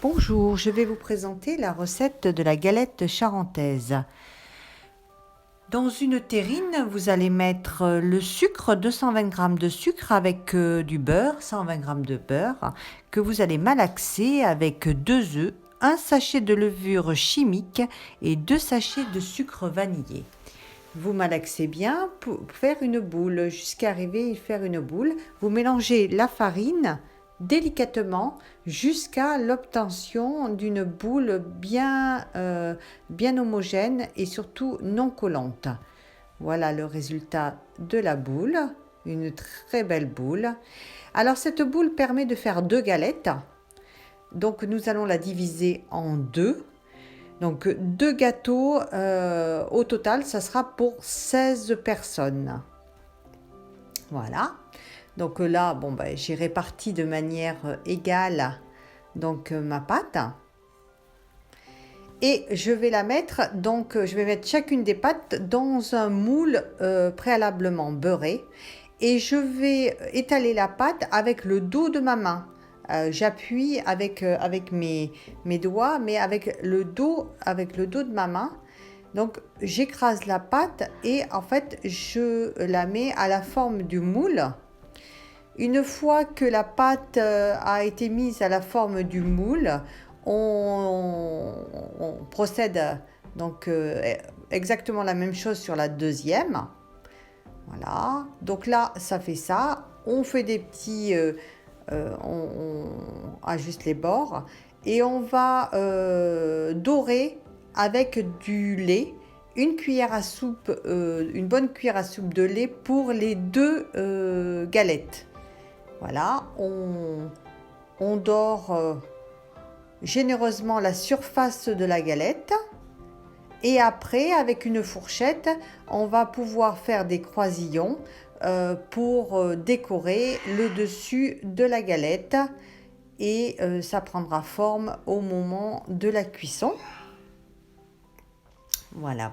Bonjour, je vais vous présenter la recette de la galette charentaise. Dans une terrine, vous allez mettre le sucre, 220 g de sucre avec du beurre, 120 g de beurre, que vous allez malaxer avec 2 œufs, un sachet de levure chimique et 2 sachets de sucre vanillé. Vous malaxez bien pour faire une boule, jusqu'à arriver à faire une boule. Vous mélangez la farine délicatement jusqu'à l'obtention d'une boule bien homogène et surtout non collante. Voilà le résultat de la boule, une très belle boule. Alors cette boule permet de faire 2 galettes. Donc nous allons la diviser en 2. Donc 2 gâteaux, au total, ça sera pour 16 personnes. Voilà. Donc là, j'ai réparti de manière égale ma pâte. Et je vais la mettre, je vais mettre chacune des pâtes dans un moule préalablement beurré. Et je vais étaler la pâte avec le dos de ma main. J'appuie avec mes doigts, mais avec le dos de ma main. Donc j'écrase la pâte et en fait je la mets à la forme du moule. Une fois que la pâte a été mise à la forme du moule, on procède exactement la même chose sur la deuxième. Voilà, donc là ça fait ça. On fait des petits... on ajuste les bords et on va dorer avec du lait, une bonne cuillère à soupe de lait pour les 2 galettes. Voilà, on dore généreusement la surface de la galette et après avec une fourchette on va pouvoir faire des croisillons pour décorer le dessus de la galette et ça prendra forme au moment de la cuisson. Voilà.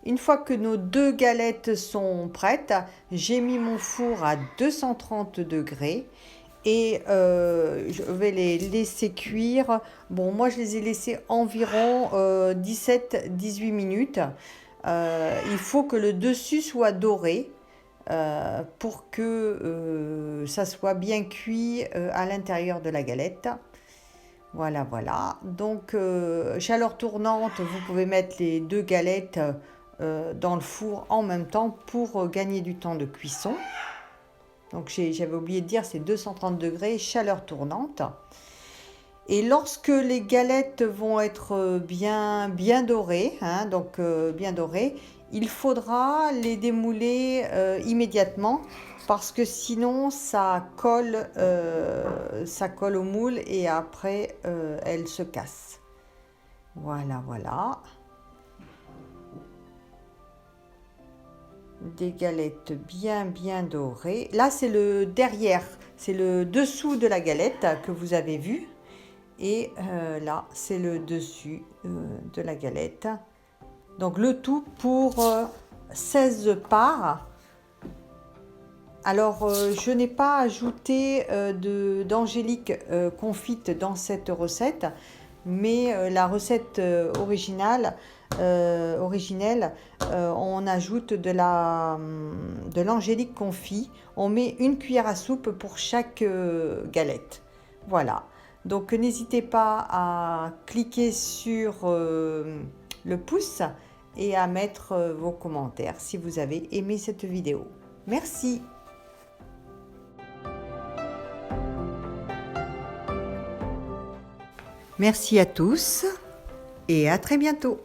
Une fois que nos 2 galettes sont prêtes, j'ai mis mon four à 230 degrés et je vais les laisser cuire. Bon, moi je les ai laissés environ 17-18 minutes. Il faut que le dessus soit doré pour que ça soit bien cuit à l'intérieur de la galette. Voilà. Donc, chaleur tournante, vous pouvez mettre les 2 galettes dans le four en même temps pour gagner du temps de cuisson. Donc, j'avais oublié de dire, c'est 230 degrés, chaleur tournante. Et lorsque les galettes vont être bien dorées, bien dorées, il faudra les démouler immédiatement parce que sinon ça colle au moule et après elles se cassent. Voilà. Des galettes bien dorées. Là c'est le derrière, c'est le dessous de la galette que vous avez vu. Et là c'est le dessus de la galette. Donc le tout pour 16 parts. Alors je n'ai pas ajouté d'angélique confite dans cette recette, mais la recette originelle, on ajoute de l'angélique confit. On met une cuillère à soupe pour chaque galette. Voilà. Donc n'hésitez pas à cliquer sur le pouce et à mettre vos commentaires si vous avez aimé cette vidéo. Merci. Merci à tous et à très bientôt.